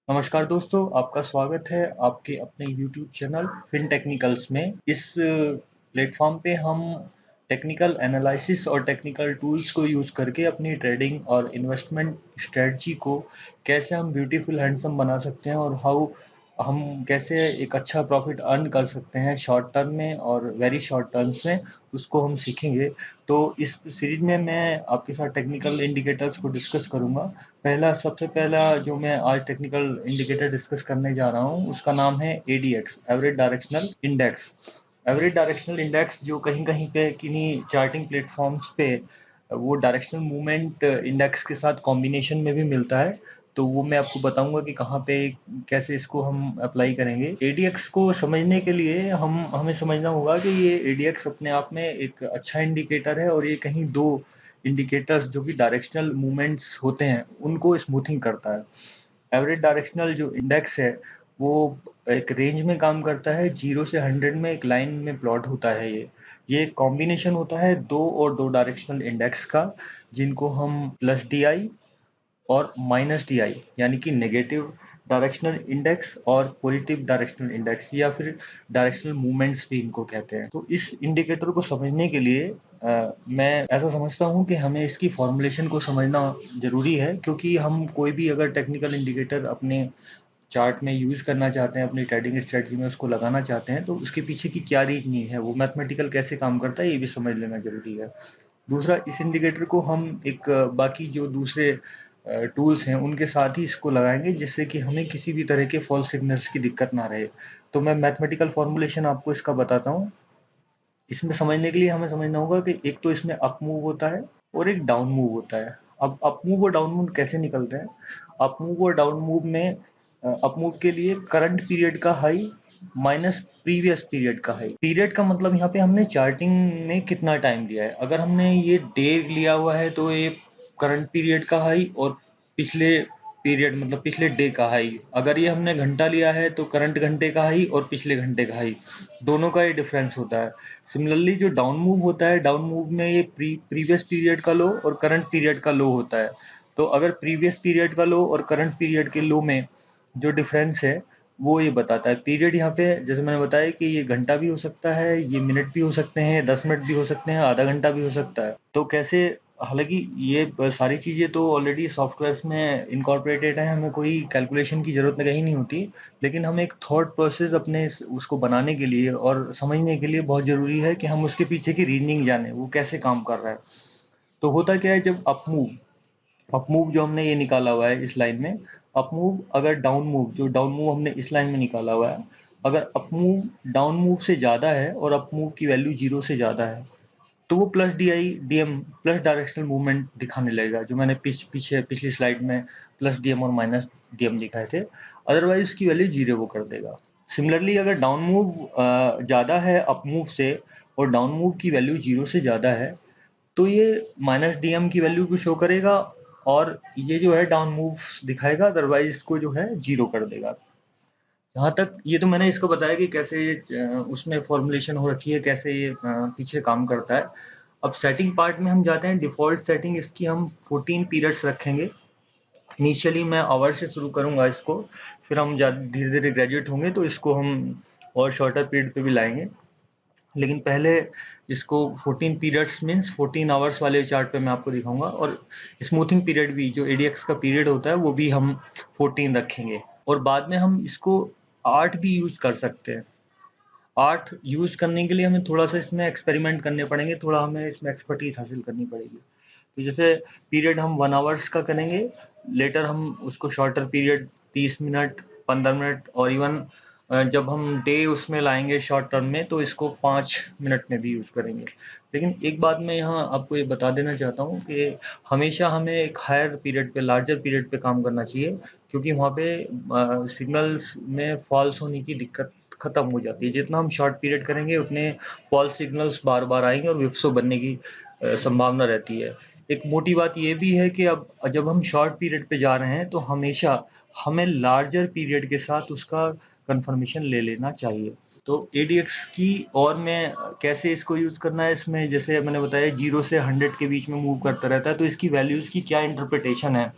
नमस्कार दोस्तों, आपका स्वागत है आपके अपने YouTube चैनल फिन टेक्निकल्स में। इस प्लेटफॉर्म पे हम टेक्निकल एनालिसिस और टेक्निकल टूल्स को यूज़ करके अपनी ट्रेडिंग और इन्वेस्टमेंट स्ट्रेटजी को कैसे हम ब्यूटीफुल हैंडसम बना सकते हैं और हाउ हम कैसे एक अच्छा प्रॉफिट अर्न कर सकते हैं शॉर्ट टर्म में और वेरी शॉर्ट टर्म्स में, उसको हम सीखेंगे। तो इस सीरीज में मैं आपके साथ टेक्निकल इंडिकेटर्स को डिस्कस करूंगा। सबसे पहला जो मैं आज टेक्निकल इंडिकेटर डिस्कस करने जा रहा हूँ उसका नाम है ADX, average directional index. Average directional index जो कहीं कहीं पे किन्हीं चार्टिंग प्लेटफॉर्म्स पे वो डायरेक्शनल मूवमेंट इंडेक्स के साथ कॉम्बिनेशन में भी मिलता है। तो वो मैं आपको बताऊंगा कि कहाँ पे कैसे इसको हम अप्लाई करेंगे। एडीएक्स को समझने के लिए हमें समझना होगा कि ये एडीएक्स अपने आप में एक अच्छा इंडिकेटर है और ये कहीं दो इंडिकेटर्स जो कि डायरेक्शनल मूवमेंट्स होते हैं उनको स्मूथिंग करता है। एवरेज डायरेक्शनल जो इंडेक्स है वो एक रेंज में काम करता है, 0 से 100 में एक लाइन में प्लॉट होता है। ये एक कॉम्बिनेशन होता है दो डायरेक्शनल इंडेक्स का, जिनको हम प्लस डी आई और माइनस डी आई यानी कि नेगेटिव डायरेक्शनल इंडेक्स और पॉजिटिव डायरेक्शनल इंडेक्स या फिर डायरेक्शनल मूवमेंट्स भी इनको कहते हैं। तो इस इंडिकेटर को समझने के लिए मैं ऐसा समझता हूँ कि हमें इसकी फॉर्मुलेशन को समझना जरूरी है, क्योंकि हम कोई भी अगर टेक्निकल इंडिकेटर अपने चार्ट में यूज करना चाहते हैं, अपनी ट्रेडिंग स्ट्रेटजी में उसको लगाना चाहते हैं, तो उसके पीछे की क्या रीजनिंग है, वो मैथमेटिकल कैसे काम करता है, ये भी समझ लेना जरूरी है। दूसरा, इस इंडिकेटर को हम एक बाकी जो दूसरे टूल्स हैं उनके साथ ही इसको लगाएंगे, जिससे कि हमें किसी भी तरह के फॉल्स सिग्नल्स की दिक्कत ना रहे। तो मैं मैथमेटिकल फॉर्मुलेशन आपको इसका बताता हूँ। इसमें समझने के लिए हमें समझना होगा कि एक तो इसमें अप मूव होता है और एक डाउन मूव होता है। अब अप मूव और डाउन मूव कैसे निकलते हैं? अप मूव और डाउन मूव में अप मूव के लिए करंट पीरियड का हाई माइनस प्रीवियस पीरियड का हाई। पीरियड का मतलब यहाँ पे हमने चार्टिंग में कितना टाइम लिया है। अगर हमने ये डे लिया हुआ है तो ये करंट पीरियड का हाई और पिछले पीरियड मतलब पिछले डे का हाई। अगर ये हमने घंटा लिया है तो करंट घंटे का हाई और पिछले घंटे का हाई, दोनों का ये डिफरेंस होता है। सिमिलरली जो डाउन मूव होता है, डाउन मूव में ये प्रीवियस पीरियड का लो और करंट पीरियड का लो होता है। तो अगर प्रीवियस पीरियड का लो और करंट पीरियड के लो में जो डिफरेंस है वो ये बताता है। पीरियड यहाँ पे जैसे मैंने बताया कि ये घंटा भी हो सकता है, ये मिनट भी हो सकते हैं, 10 मिनट भी हो सकते हैं, आधा घंटा भी हो सकता है। तो कैसे, हालांकि ये सारी चीजें तो ऑलरेडी सॉफ्टवेयर्स में इनकॉर्पोरेटेड है, हमें कोई कैलकुलेशन की जरूरत कहीं नहीं होती। लेकिन हम एक थॉट प्रोसेस अपने उसको बनाने के लिए और समझने के लिए बहुत जरूरी है कि हम उसके पीछे की रीजनिंग जाने, वो कैसे काम कर रहा है। तो होता क्या है, जब अप मूव जो हमने ये निकाला हुआ है इस लाइन में, अप मूव अगर डाउन मूव हमने इस लाइन में निकाला हुआ है, अगर अप मूव डाउन मूव से ज्यादा है और अप मूव की वैल्यू 0 से ज्यादा है, तो वो plus D I D M plus directional movement दिखाने लगेगा, जो मैंने पीछे पिछली स्लाइड में प्लस डी एम और माइनस डी एम दिखाए थे। अदरवाइज उसकी वैल्यू 0 वो कर देगा। सिमिलरली अगर डाउन मूव ज़्यादा है अप मूव से और डाउन मूव की वैल्यू 0 से ज़्यादा है, तो ये माइनस डी एम की वैल्यू को शो करेगा और ये जो है डाउन मूव दिखाएगा, अदरवाइज इसको जो है 0 कर देगा। जहाँ तक ये तो मैंने इसको बताया कि कैसे ये उसमें फॉर्मुलेशन हो रखी है, कैसे ये पीछे काम करता है। अब सेटिंग पार्ट में हम जाते हैं। डिफ़ॉल्ट सेटिंग इसकी हम 14 पीरियड्स रखेंगे। इनिशियली मैं आवर से शुरू करूँगा इसको, फिर हम धीरे-धीरे ग्रेजुएट होंगे तो इसको हम और शॉर्टर पीरियड पे भी लाएँगे। लेकिन पहले इसको 14 पीरियड्स मीन्स 14 आवर्स वाले चार्ट पे मैं आपको दिखाऊँगा, और स्मूथिंग पीरियड भी जो एडीएक्स का पीरियड होता है वो भी हम 14 रखेंगे। और बाद में हम इसको 8 भी यूज़ कर सकते हैं। 8 यूज़ करने के लिए हमें थोड़ा-सा इसमें एक्सपेरिमेंट करने पड़ेंगे, थोड़ा हमें इसमें एक्सपर्टीज़ हासिल करनी पड़ेगी। तो जैसे पीरियड हम 1 आवर्स का करेंगे, लेटर हम उसको शॉर्टर पीरियड 30 मिनट, 15 मिनट और इवन जब हम डे उसमें लाएँगे शॉर्ट टर्म में तो इसको 5 मिनट में भी यूज़ करेंगे। लेकिन एक बात मैं यहाँ आपको ये बता देना चाहता हूँ कि हमेशा हमें एक हायर पीरियड पे, लार्जर पीरियड पे काम करना चाहिए, क्योंकि वहाँ पे सिग्नल्स में फॉल्स होने की दिक्कत खत्म हो जाती है। जितना हम शॉर्ट पीरियड करेंगे उतने फॉल्स सिग्नल्स बार-बार आएँगे और विप्सो बनने की संभावना रहती है। एक मोटी बात ये भी है कि अब जब हम शॉर्ट पीरियड पे जा रहे हैं तो हमेशा हमें लार्जर पीरियड के साथ उसका कंफर्मेशन ले लेना चाहिए। तो एडीएक्स की और मैं कैसे इसको यूज़ करना है, इसमें जैसे मैंने बताया 0 से 100 के बीच में मूव करता रहता है, तो इसकी वैल्यूज़ की क्या इंटरप्रिटेशन है।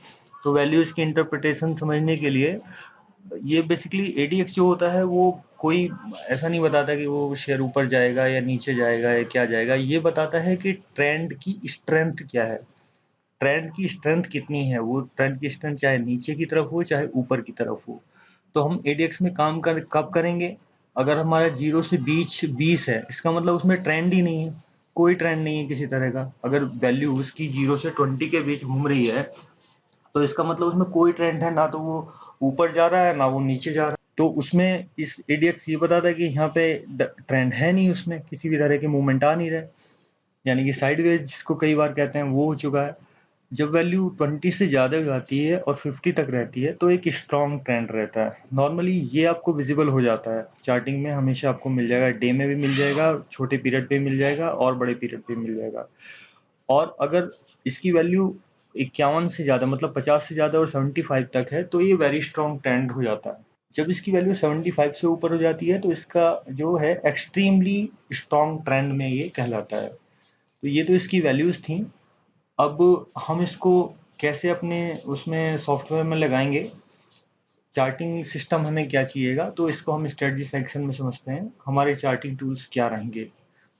तो वैल्यूज़ की इंटरप्रिटेशन समझने के लिए ये बेसिकली एडीएक्स जो होता है वो कोई ऐसा नहीं बताता कि वो शेयर ऊपर जाएगा या नीचे जाएगा या क्या जाएगा, ये बताता है कि ट्रेंड की स्ट्रेंथ क्या है, ट्रेंड की स्ट्रेंथ कितनी है, वो ट्रेंड की स्ट्रेंथ चाहे नीचे की तरफ हो चाहे ऊपर की तरफ हो। तो हम एडीएक्स में काम कब करेंगे, अगर हमारा 0 से बीच 20 है, इसका मतलब उसमें ट्रेंड ही नहीं है, कोई ट्रेंड नहीं है किसी तरह का। अगर वैल्यू उसकी 0 से 20 के बीच घूम रही है तो इसका मतलब उसमें कोई ट्रेंड है, ना तो वो ऊपर जा रहा है ना वो नीचे जा रहा है। तो उसमें इस एडीएक्स ये बताता है कि यहाँ पे ट्रेंड है नहीं, उसमें किसी भी तरह के मूवमेंट आ नहीं रहे, यानी कि साइडवेज जिसको कई बार कहते हैं वो हो चुका है। जब वैल्यू 20 से ज़्यादा हो जाती है और 50 तक रहती है तो एक स्ट्रॉन्ग ट्रेंड रहता है। नॉर्मली ये आपको विजिबल हो जाता है चार्टिंग में, हमेशा आपको मिल जाएगा, डे में भी मिल जाएगा, छोटे पीरियड पे मिल जाएगा और बड़े पीरियड पे मिल जाएगा। और अगर इसकी वैल्यू 51 से ज़्यादा मतलब 50 से ज़्यादा और 75 तक है तो ये वेरी स्ट्रॉन्ग ट्रेंड हो जाता है। जब इसकी वैल्यू 75 से ऊपर हो जाती है तो इसका जो है एक्सट्रीमली स्ट्रॉन्ग ट्रेंड में ये कहलाता है। तो ये तो इसकी वैल्यूज थी। अब हम इसको कैसे अपने उसमें सॉफ्टवेयर में लगाएंगे, चार्टिंग सिस्टम हमें क्या चाहिएगा, तो इसको हम स्ट्रेटजी सेक्शन में समझते हैं हमारे चार्टिंग टूल्स क्या रहेंगे।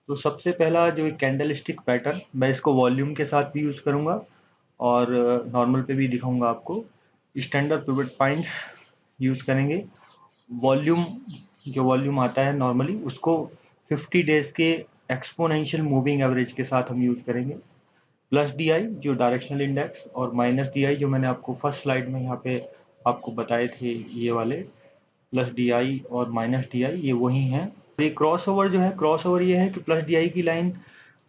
तो सबसे पहला जो एक कैंडल स्टिक पैटर्न, मैं इसको वॉल्यूम के साथ भी यूज़ करूँगा और नॉर्मल पे भी दिखाऊंगा आपको। स्टैंडर्ड पिवट पॉइंट्स यूज़ करेंगे। वॉल्यूम, जो वॉल्यूम आता है नॉर्मली उसको 50 डेज के एक्सपोनेंशियल मूविंग एवरेज के साथ हम यूज़ करेंगे। प्लस डी आई जो डायरेक्शनल इंडेक्स, और माइनस डी आई जो मैंने आपको फर्स्ट स्लाइड में यहाँ पे आपको बताए थे, ये वाले प्लस डी आई और माइनस डी आई ये वही हैं। ये क्रॉस ओवर जो है, क्रॉस ओवर ये है कि प्लस डी आई की लाइन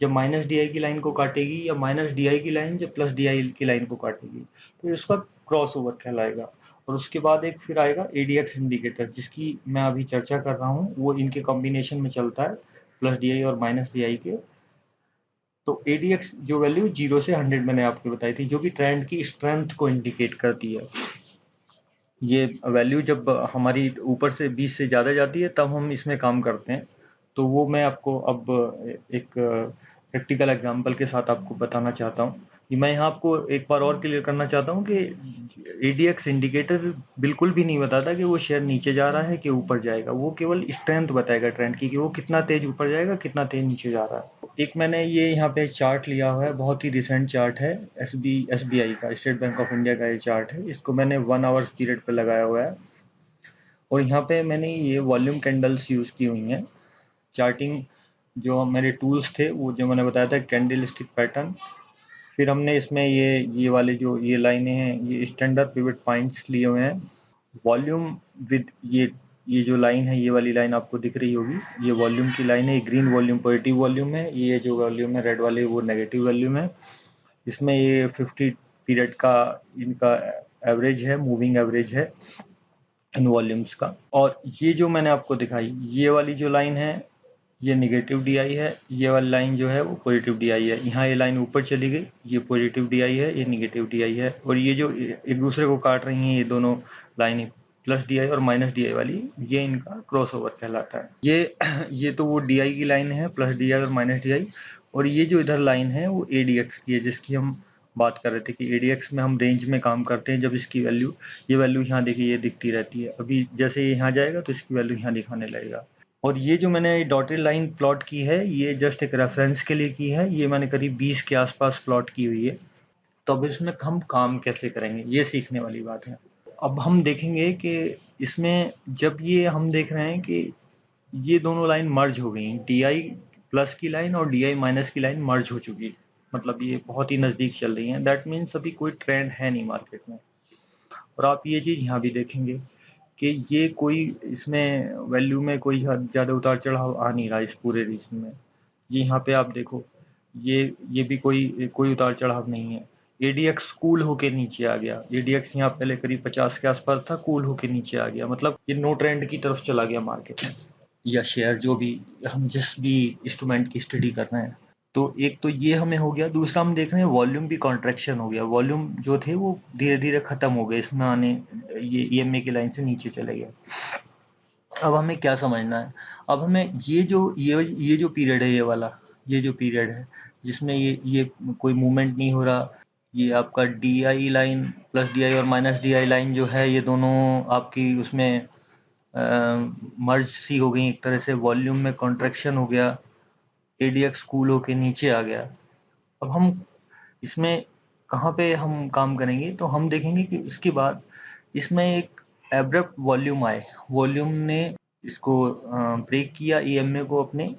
जब माइनस डी आई की लाइन को काटेगी या माइनस डी आई की लाइन जब प्लस डी आई की लाइन को काटेगी तो इसका क्रॉस ओवर कहलाएगा। और उसके बाद एक फिर आएगा एडीएक्स इंडिकेटर, जिसकी मैं अभी चर्चा कर रहा हूँ, वो इनके कॉम्बिनेशन में चलता है, प्लस डी आई और माइनस डी आई के। तो एडीएक्स जो वैल्यू 0 से 100 मैंने आपको बताई थी, जो कि ट्रेंड की स्ट्रेंथ को इंडिकेट करती है। ये वैल्यू जब हमारी ऊपर से 20 से ज़्यादा जाती है तब हम इसमें काम करते हैं। तो वो मैं आपको अब एक प्रैक्टिकल एग्जांपल के साथ आपको बताना चाहता हूँ। कि मैं यहाँ आपको एक बार और क्लियर करना चाहता हूँ कि एडीएक्स इंडिकेटर बिल्कुल भी नहीं बताता कि वो शेयर नीचे जा रहा है कि ऊपर जाएगा, वो केवल स्ट्रेंथ बताएगा ट्रेंड की कि वो कितना तेज ऊपर जाएगा कितना तेज नीचे जा रहा है। एक मैंने ये यहाँ पे चार्ट लिया हुआ है, बहुत ही रिसेंट चार्ट है, एसबीआई का, स्टेट बैंक ऑफ इंडिया का ये चार्ट है। इसको मैंने 1 आवर्स पीरियड पे लगाया हुआ है और यहाँ पे मैंने ये वॉल्यूम कैंडल्स यूज़ की हुई हैं। चार्टिंग जो मेरे टूल्स थे वो जो मैंने बताया था, कैंडल स्टिक पैटर्न, फिर हमने इसमें ये वाले जो ये लाइनें हैं ये स्टैंडर्ड पिवट पॉइंट्स लिए हुए हैं। वॉल्यूम विद ये जो लाइन है, ये वाली लाइन आपको दिख रही होगी, ये वॉल्यूम की लाइन है, ग्रीन वॉल्यूम पॉजिटिव वॉल्यूम है, ये जो वॉल्यूम है रेड वाले वो नेगेटिव वॉल्यूम है। इसमें ये 50 पीरियड का इनका एवरेज है, मूविंग एवरेज है इन वॉल्यूम्स का। और ये जो मैंने आपको दिखाई ये वाली जो लाइन है ये नेगेटिव डी आई है, ये वाली लाइन जो है वो पॉजिटिव डी आई है। यहाँ ये लाइन ऊपर चली गई, ये पॉजिटिव डी आई है, ये नेगेटिव डी आई है, और ये जो एक दूसरे को काट रही हैं ये दोनों लाइन प्लस डी आई और माइनस डी आई वाली, ये इनका क्रॉस ओवर कहलाता है। ये तो वो डी आई की लाइन है, प्लस डी आई और माइनस डी आई, और ये जो इधर लाइन है वो एडीएक्स की है, जिसकी हम बात कर रहे थे कि एडीएक्स में हम रेंज में काम करते हैं। जब इसकी वैल्यू, ये वैल्यू यहाँ देखिए ये दिखती रहती है, अभी जैसे ये यहाँ जाएगा तो इसकी वैल्यू यहाँ दिखाने लगेगा। और ये जो मैंने डॉटेड लाइन प्लॉट की है ये जस्ट एक रेफरेंस के लिए की है, ये मैंने करीब 20 के आसपास प्लॉट की हुई है। तो अब इसमें हम काम कैसे करेंगे ये सीखने वाली बात है। अब हम देखेंगे कि इसमें जब ये हम देख रहे हैं कि ये दोनों लाइन मर्ज हो गई, डी आई प्लस की लाइन और डी आई माइनस की लाइन मर्ज हो चुकी, मतलब ये बहुत ही नज़दीक चल रही है, दैट मीन्स अभी कोई ट्रेंड है नहीं मार्केट में। और आप ये चीज़ यहाँ भी देखेंगे कि ये कोई इसमें वैल्यू में कोई ज़्यादा उतार चढ़ाव आ नहीं रहा इस पूरे रीजन में। ये यहाँ पे आप देखो, ये भी कोई उतार चढ़ाव नहीं है। एडीएक्स कूल होके नीचे आ गया, एडीएक्स यहाँ पहले करीब 50 के आसपास था, कूल होके नीचे आ गया, मतलब ये नो ट्रेंड की तरफ चला गया मार्केट में, या शेयर जो भी हम जिस भी इंस्ट्रूमेंट की स्टडी कर रहे हैं। तो एक तो ये हमें हो गया, दूसरा हम देख रहे हैं वॉल्यूम भी कॉन्ट्रैक्शन हो गया, वॉल्यूम जो थे वो धीरे धीरे खत्म हो गए इसमें आने, ये ईएमए की लाइन से नीचे चले गए। अब हमें क्या समझना है, अब हमें ये जो पीरियड है, ये वाला ये जो पीरियड है जिसमें ये कोई मूवमेंट नहीं हो रहा, ये आपका DI लाइन प्लस DI और माइनस DI लाइन जो है ये दोनों आपकी उसमें मर्ज सी हो गई, एक तरह से वॉल्यूम में कॉन्ट्रैक्शन हो गया, ADX कूल होके नीचे आ गया। अब हम इसमें कहाँ पे हम काम करेंगे, तो हम देखेंगे कि इसके बाद इसमें एक एब्रप्ट वॉल्यूम आए, वॉल्यूम ने इसको ब्रेक किया EMA को अपने,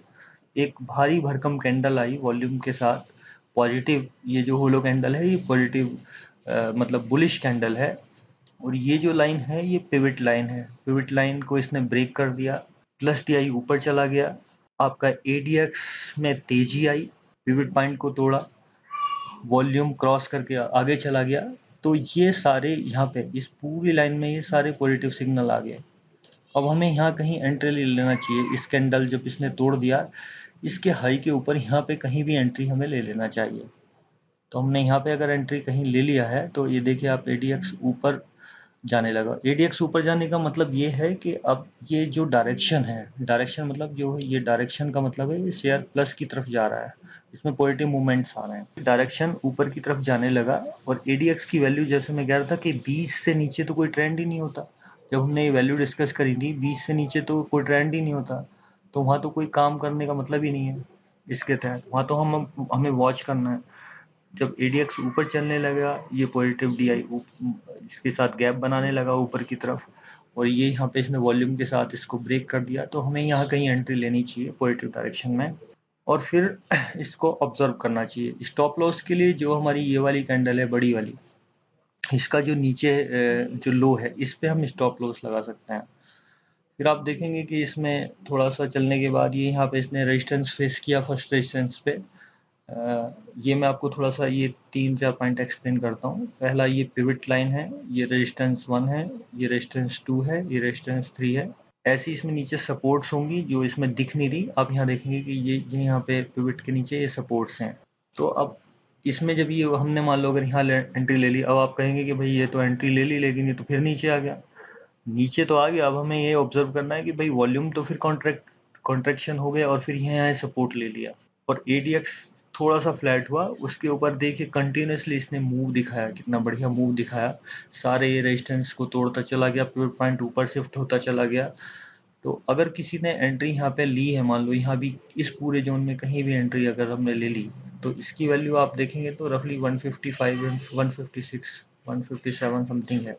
एक भारी भरकम कैंडल आई वॉल्यूम के साथ पॉजिटिव, ये जो होलो कैंडल है ये पॉजिटिव मतलब बुलिश कैंडल है, और ये जो लाइन है ये पिवट लाइन है, पिवट लाइन को इसने ब्रेक कर दिया, प्लस DI ऊपर चला गया, आपका ADX में तेजी आई, पिवट पॉइंट को तोड़ा, वॉल्यूम क्रॉस करके आगे चला गया। तो ये सारे यहाँ पे इस पूरी लाइन में ये सारे पॉजिटिव सिग्नल आ गए। अब हमें यहाँ कहीं एंट्री ले लेना चाहिए, इस कैंडल जब इसने तोड़ दिया इसके हाई के ऊपर यहाँ पे कहीं भी एंट्री हमें ले लेना चाहिए। तो हमने यहाँ पे अगर एंट्री कहीं ले लिया है तो ये देखिए आप ADX ऊपर जाने लगा। ADX ऊपर जाने का मतलब ये है कि अब ये जो डायरेक्शन है, डायरेक्शन मतलब जो है ये डायरेक्शन का मतलब है ये शेयर प्लस की तरफ जा रहा है, इसमें पॉजिटिव मूवमेंट्स आ रहे हैं, डायरेक्शन ऊपर की तरफ जाने लगा। और ADX की वैल्यू जैसे मैं कह रहा था कि 20 से नीचे तो कोई ट्रेंड ही नहीं होता, जब हमने ये वैल्यू डिस्कस करी थी 20 से नीचे तो कोई ट्रेंड ही नहीं होता, तो वहाँ तो कोई काम करने का मतलब ही नहीं है इसके तहत, वहाँ तो हमें वॉच करना है। जब ADX ऊपर चलने लगा ये पॉजिटिव DI इसके साथ गैप बनाने लगा ऊपर की तरफ, और ये यहाँ पे इसने वॉल्यूम के साथ इसको ब्रेक कर दिया, तो हमें यहाँ कहीं एंट्री लेनी चाहिए पॉजिटिव डायरेक्शन में, और फिर इसको ऑब्जर्व करना चाहिए। स्टॉप लॉस के लिए जो हमारी ये वाली कैंडल है बड़ी वाली, इसका जो नीचे जो लो है इस पे हम स्टॉप लॉस लगा सकते हैं। फिर आप देखेंगे कि इसमें थोड़ा सा चलने के बाद ये यहाँ पे इसने रेजिस्टेंस फेस किया फर्स्ट रेजिस्टेंस पे। ये मैं आपको थोड़ा सा ये 3-4 पॉइंट एक्सप्लेन करता हूँ। पहला ये पिवट लाइन है, ये रेजिस्टेंस 1 है, ये रेजिस्टेंस 2 है, ये रेजिस्टेंस 3 है। ऐसी इसमें नीचे सपोर्ट्स होंगी जो इसमें दिख नहीं रही, आप यहाँ देखेंगे कि ये यहाँ पे पिवट के नीचे ये सपोर्ट्स हैं। तो अब इसमें जब ये हमने मान लो अगर यहाँ एंट्री ले ली, अब आप कहेंगे कि भाई ये तो एंट्री ले ली लेकिन ये तो फिर नीचे आ गया। नीचे तो आ गया, अब हमें ये ऑब्जर्व करना है कि भाई वॉल्यूम तो फिर कॉन्ट्रैक्शन हो गया और फिर यहाँ सपोर्ट ले लिया, और ADX थोड़ा सा फ्लैट हुआ, उसके ऊपर देखिए कंटिन्यूसली इसने मूव दिखाया, कितना बढ़िया मूव दिखाया, सारे ये रेजिस्टेंस को तोड़ता चला गया, पिवट पॉइंट ऊपर शिफ्ट होता चला गया। तो अगर किसी ने एंट्री यहाँ पे ली है, मान लो यहाँ भी इस पूरे जोन में कहीं भी एंट्री अगर हमने ले ली, तो इसकी वैल्यू आप देखेंगे तो रफली 155 156 157 समथिंग है।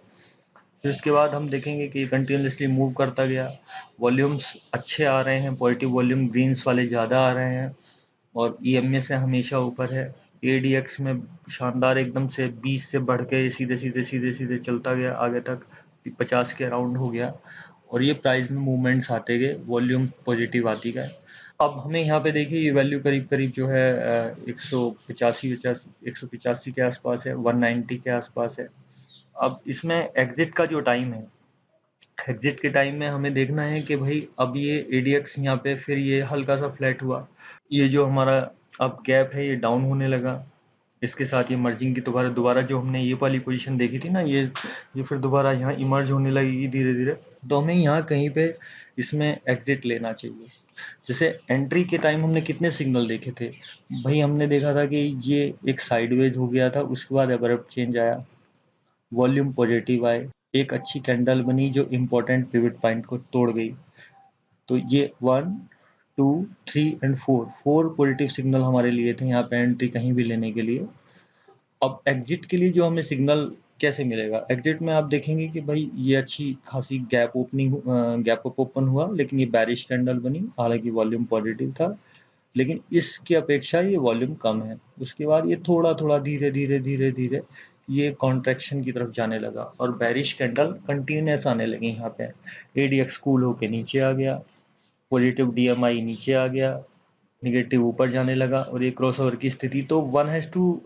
फिर उसके बाद हम देखेंगे कि कंटिन्यूसली मूव करता गया, वॉल्यूम्स अच्छे आ रहे हैं, पॉजिटिव वॉल्यूम ग्रीन्स वाले ज़्यादा आ रहे हैं, और EMA से हमेशा ऊपर है। ADX में शानदार एकदम से 20 से बढ़ के सीधे सीधे सीधे सीधे चलता गया आगे तक 50 के अराउंड हो गया, और ये प्राइस में मूवमेंट्स आते गए, वॉल्यूम पॉजिटिव आती गए। अब हमें यहाँ पे देखिए ये वैल्यू करीब करीब जो है 185 के आसपास है, 190 के आसपास है। अब इसमें एग्जिट का जो टाइम है, एग्जिट के टाइम में हमें देखना है कि भाई अब ये ADX यहाँ पे फिर ये हल्का सा फ्लैट हुआ, ये जो हमारा अब गैप है ये डाउन होने लगा, इसके साथ ये मर्जिंग की दोबारा दोबारा जो हमने ये वाली पोजीशन देखी थी ना, ये फिर दोबारा यहाँ इमर्ज होने लगेगी धीरे धीरे, तो हमें यहाँ कहीं पे इसमें एग्जिट लेना चाहिए। जैसे एंट्री के टाइम हमने कितने सिग्नल देखे थे भाई, हमने देखा था कि ये एक साइडवेज हो गया था, उसके बाद अब्रप्ट चेंज आया, वॉल्यूम पॉजिटिव आए, एक अच्छी कैंडल बनी जो इम्पोर्टेंट पिवट पॉइंट को तोड़ गई। तो ये 1 2 3 एंड 4 पॉजिटिव सिग्नल हमारे लिए थे यहाँ पे एंट्री कहीं भी लेने के लिए। अब एग्जिट के लिए जो हमें सिग्नल कैसे मिलेगा, एग्जिट में आप देखेंगे कि भाई ये अच्छी खासी गैप अप ओपन हुआ, लेकिन ये बैरिश कैंडल बनी, हालांकि वॉल्यूम पॉजिटिव था, लेकिन इसकी अपेक्षा ये वॉल्यूम कम है। उसके बाद ये थोड़ा थोड़ा धीरे धीरे धीरे धीरे ये कॉन्ट्रैक्शन की तरफ जाने लगा, और बैरिश कैंडल कंटिन्यूस आने लगी यहाँ पे, ADX कूल होके नीचे आ गया, पॉजिटिव DMI नीचे आ गया, निगेटिव ऊपर जाने लगा, और ये क्रॉसओवर की स्थिति, तो one has to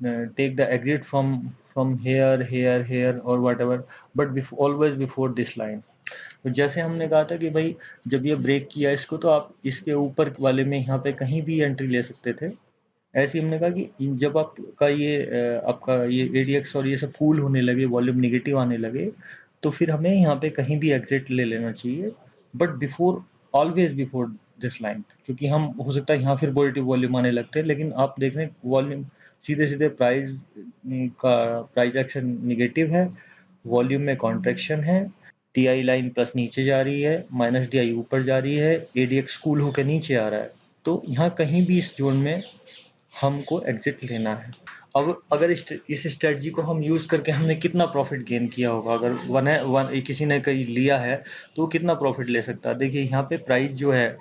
take the exit from here और whatever, but always before this line. तो जैसे हमने कहा था कि भाई जब ये ब्रेक किया इसको, तो आप इसके ऊपर वाले में यहाँ पे कहीं भी एंट्री ले सकते थे। ऐसे ही हमने कहा कि जब आपका ये ADX और ये सब कूल होने लगे, वॉल्यूम निगेटिव आने लगे, तो फिर हमें यहाँ पे कहीं भी एग्जिट ले लेना चाहिए, but before always before this line, क्योंकि हम हो सकता है यहाँ फिर पॉजिटिव वॉल्यूम आने लगते हैं, लेकिन आप देख रहे हैं वॉल्यूम सीधे सीधे प्राइस एक्शन निगेटिव है, वॉल्यूम में कॉन्ट्रैक्शन है, टीआई लाइन प्लस नीचे जा रही है, माइनस डीआई ऊपर जा रही है, एडीएक्स कूल होकर नीचे आ रहा है। तो यहाँ कहीं भी इस जोन में हमको एग्जिट लेना है। अब अगर इस स्ट्रेटजी को हम यूज करके हमने कितना प्रॉफिट गेन किया होगा, अगर किसी ने कहीं लिया है तो कितना प्रॉफिट ले सकता है। देखिए यहाँ पे प्राइस जो है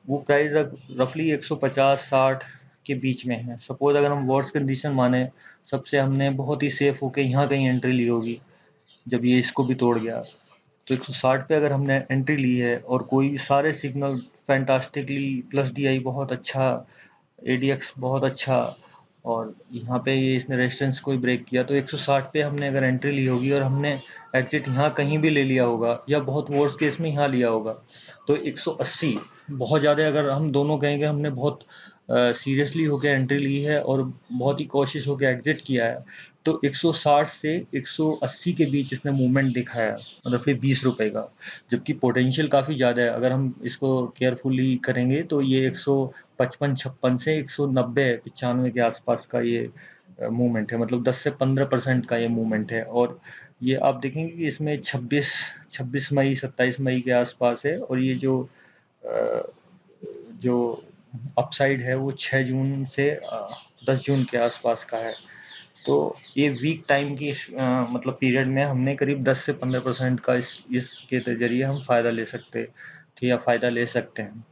वो प्राइस रफली 150-60 के बीच में है। सपोज अगर हम वर्स्ट कंडीशन माने, सबसे हमने बहुत ही सेफ होके यहाँ कहीं एंट्री ली होगी, जब ये इसको भी तोड़ गया, तो 160 पे अगर हमने एंट्री ली है और कोई भी सारे सिग्नल फैंटास्टिकली प्लस डीआई बहुत अच्छा, एडीएक्स बहुत अच्छा, और यहाँ पे ये इसने रेजिस्टेंस को ही ब्रेक किया, तो 160 पे हमने अगर एंट्री ली होगी और हमने एग्जिट यहाँ कहीं भी ले लिया होगा या बहुत वर्स्ट केस में यहाँ लिया होगा, तो 180 बहुत ज़्यादा, अगर हम दोनों कहेंगे हमने बहुत सीरियसली होकर एंट्री ली है और बहुत ही कोशिश होकर एग्जिट किया है, तो 160 से 180 के बीच इसने मूवमेंट दिखाया, मतलब फिर 20 रुपए का, जबकि पोटेंशियल काफ़ी ज़्यादा है। अगर हम इसको केयरफुली करेंगे तो ये 155-56 से 190-95 के आसपास का ये मूवमेंट है, मतलब 10 से 15% का ये मूवमेंट है। और ये आप देखेंगे कि इसमें 26 मई 27 मई के आसपास है, और ये जो अपसाइड है वो 6 जून से 10 जून के आसपास का है। तो ये वीक टाइम की मतलब पीरियड में हमने करीब 10 से 15% का इसके जरिए हम फ़ायदा ले सकते थे या फ़ायदा ले सकते हैं।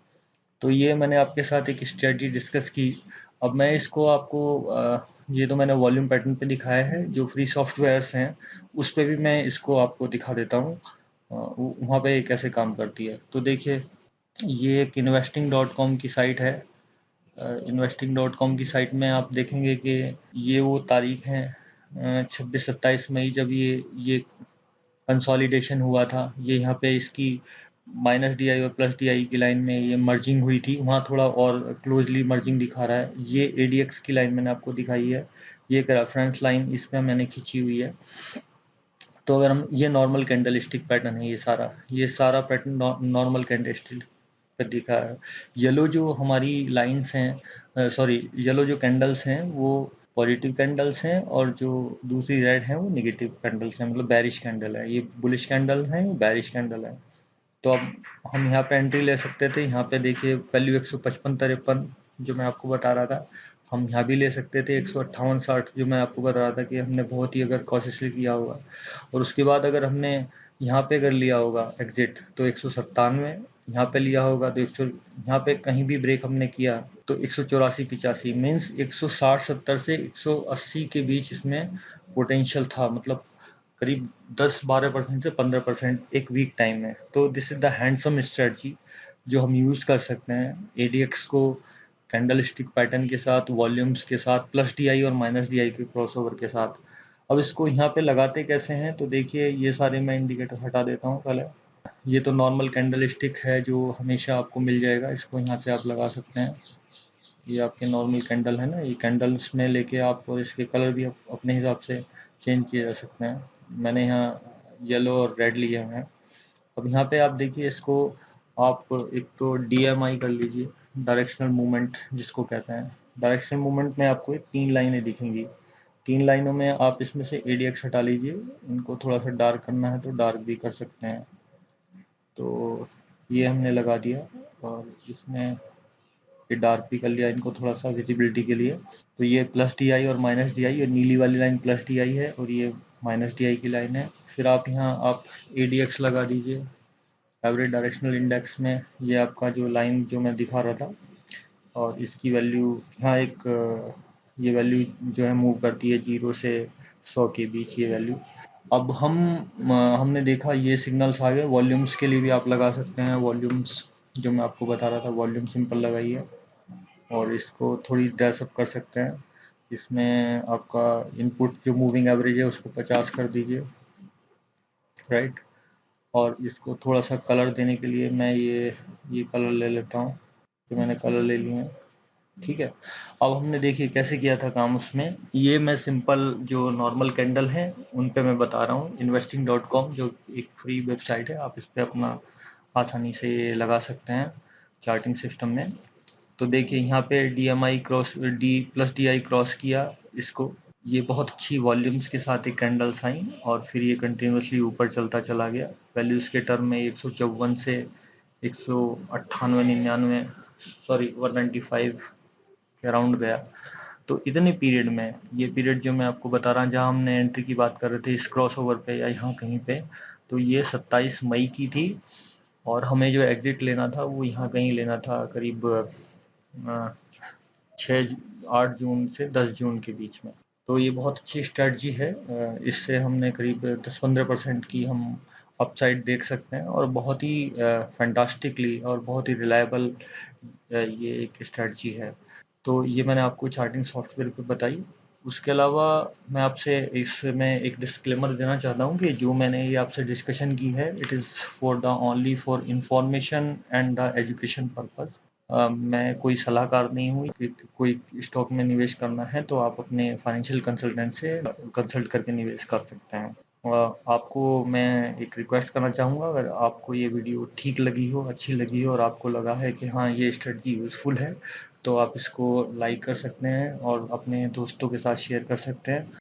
तो ये मैंने आपके साथ एक स्ट्रेटजी डिस्कस की। अब मैं इसको आपको ये तो मैंने वॉल्यूम पैटर्न पे दिखाया है, जो फ्री सॉफ्टवेयर्स हैं उस पे भी मैं इसको आपको दिखा देता हूँ वहाँ पे कैसे काम करती है। तो देखिए, ये एक investing.com की साइट है। investing.com की साइट में आप देखेंगे कि ये वो तारीख है 26-27 मई, जब ये कंसोलिडेशन हुआ था। ये यहाँ पे इसकी माइनस डी आई और प्लस डी आई की लाइन में ये मर्जिंग हुई थी, वहाँ थोड़ा और क्लोजली मर्जिंग दिखा रहा है। ये एडीएक्स की लाइन मैंने आपको दिखाई है, ये एक रेफरेंस लाइन इसमें मैंने खींची हुई है। तो अगर हम, ये नॉर्मल कैंडलस्टिक पैटर्न है, ये सारा पैटर्न नॉर्मल कैंडलस्टिक पर दिखा है। येलो जो हमारी लाइंस हैं, सॉरी, येलो जो कैंडल्स हैं वो पॉजिटिव कैंडल्स हैं, और जो दूसरी रेड है वो नेगेटिव कैंडल्स हैं, मतलब बेरिश कैंडल है। ये बुलिश कैंडल है, ये बेरिश कैंडल है। तो अब हम यहाँ पे एंट्री ले सकते थे। यहाँ पे देखिए वैल्यू 155-53 जो मैं आपको बता रहा था, हम यहाँ भी ले सकते थे। 158-60 जो मैं आपको बता रहा था कि हमने बहुत ही अगर कॉशियसली किया होगा, और उसके बाद अगर हमने यहाँ पे अगर लिया होगा एग्जिट तो 197, यहाँ पे लिया होगा तो 100, यहाँ पे कहीं भी ब्रेक हमने किया तो 184-85 मीन्स 160-70 से 180 के बीच इसमें पोटेंशियल था, मतलब करीब 10-12% से 15% एक वीक टाइम में। तो this is the handsome strategy जो हम यूज़ कर सकते हैं एडीएक्स को कैंडल स्टिक पैटर्न के साथ, वॉल्यूम्स के साथ, प्लस डीआई और माइनस डीआई के क्रॉसओवर के साथ। अब इसको यहाँ पे लगाते कैसे हैं, तो देखिए ये सारे मैं इंडिकेटर हटा देता हूँ पहले। ये तो नॉर्मल कैंडल स्टिक है जो हमेशा आपको मिल जाएगा, इसको यहाँ से आप लगा सकते हैं। ये आपके नॉर्मल कैंडल है ना, ये कैंडल्स में लेके आप इसके कलर भी अपने हिसाब से चेंज किए जा सकते हैं। मैंने यहाँ येलो और रेड लिए हुए हैं। अब यहाँ पे आप देखिए इसको, आप एक तो DMI कर लीजिए, डायरेक्शनल मूवमेंट जिसको कहते हैं। डायरेक्शनल मूवमेंट में आपको 3 लाइनें दिखेंगी। 3 लाइनों में आप इसमें से ADX हटा लीजिए, इनको थोड़ा सा डार्क करना है तो डार्क भी कर सकते हैं। तो ये हमने लगा दिया, और इसमें ये डार्क भी कर लिया इनको थोड़ा सा विजिबिलिटी के लिए। तो ये प्लस DI और माइनस DI, ये नीली वाली लाइन प्लस DI है और ये माइनस DI की लाइन है। फिर आप यहाँ आप ADX लगा दीजिए एवरेज डायरेक्शनल इंडेक्स में, ये आपका जो लाइन जो मैं दिखा रहा था, और इसकी वैल्यू यहाँ एक ये वैल्यू जो है मूव करती है 0 से 100 के बीच, ये वैल्यू। अब हमने देखा ये सिग्नल्स आ गए। वॉल्यूम्स के लिए भी आप लगा सकते हैं, वॉल्यूम्स जो मैं आपको बता रहा था, वॉल्यूम सिंपल लगाइए और इसको थोड़ी ड्रेसअप कर सकते हैं। इसमें आपका इनपुट जो मूविंग एवरेज है उसको 50 कर दीजिए, राइट। और इसको थोड़ा सा कलर देने के लिए मैं ये कलर ले लेता हूँ, तो मैंने कलर ले लिए हैं, ठीक है। अब हमने देखिए कैसे किया था काम उसमें। ये मैं सिंपल जो नॉर्मल कैंडल है उन पे मैं बता रहा हूँ। investing.com जो एक फ्री वेबसाइट है, आप इस पे अपना आसानी से लगा सकते हैं चार्टिंग सिस्टम में। तो देखिए यहाँ पे DMI क्रॉस D+DI क्रॉस किया इसको, ये बहुत अच्छी वॉल्यूम्स के साथ एक कैंडल्स आई और फिर ये कंटिन्यूसली ऊपर चलता चला गया। वैल्यूज के टर्म में 154 से 198-99 सॉरी 195 के अराउंड गया। तो इतने पीरियड में, ये पीरियड जो मैं आपको बता रहा जहाँ हमने एंट्री की बात कर रहे थे इस क्रॉस ओवर पे या यहाँ कहीं पे, तो ये 27 मई की थी और हमें जो एग्जिट लेना था वो यहाँ कहीं लेना था करीब 8 जून से 10 जून के बीच में। तो ये बहुत अच्छी स्ट्रेटजी है, इससे हमने करीब 10-15% की हम अपसाइड देख सकते हैं और बहुत ही फैंटास्टिकली और बहुत ही रिलायबल ये एक स्ट्रेटजी है। तो ये मैंने आपको चार्टिंग सॉफ्टवेयर पे बताई। उसके अलावा मैं आपसे इसमें एक डिस्क्लेमर देना चाहता हूँ कि जो मैंने ये आपसे डिस्कशन की है, it is for the only for information and the education purpose. मैं कोई सलाहकार नहीं हूँ कि कोई स्टॉक में निवेश करना है तो आप अपने फाइनेंशियल कंसल्टेंट से कंसल्ट करके निवेश कर सकते हैं। आपको मैं एक रिक्वेस्ट करना चाहूँगा, अगर आपको ये वीडियो ठीक लगी हो, अच्छी लगी हो और आपको लगा है कि हाँ ये स्ट्रेटजी यूज़फुल है, तो आप इसको लाइक कर सकते हैं और अपने दोस्तों के साथ शेयर कर सकते हैं।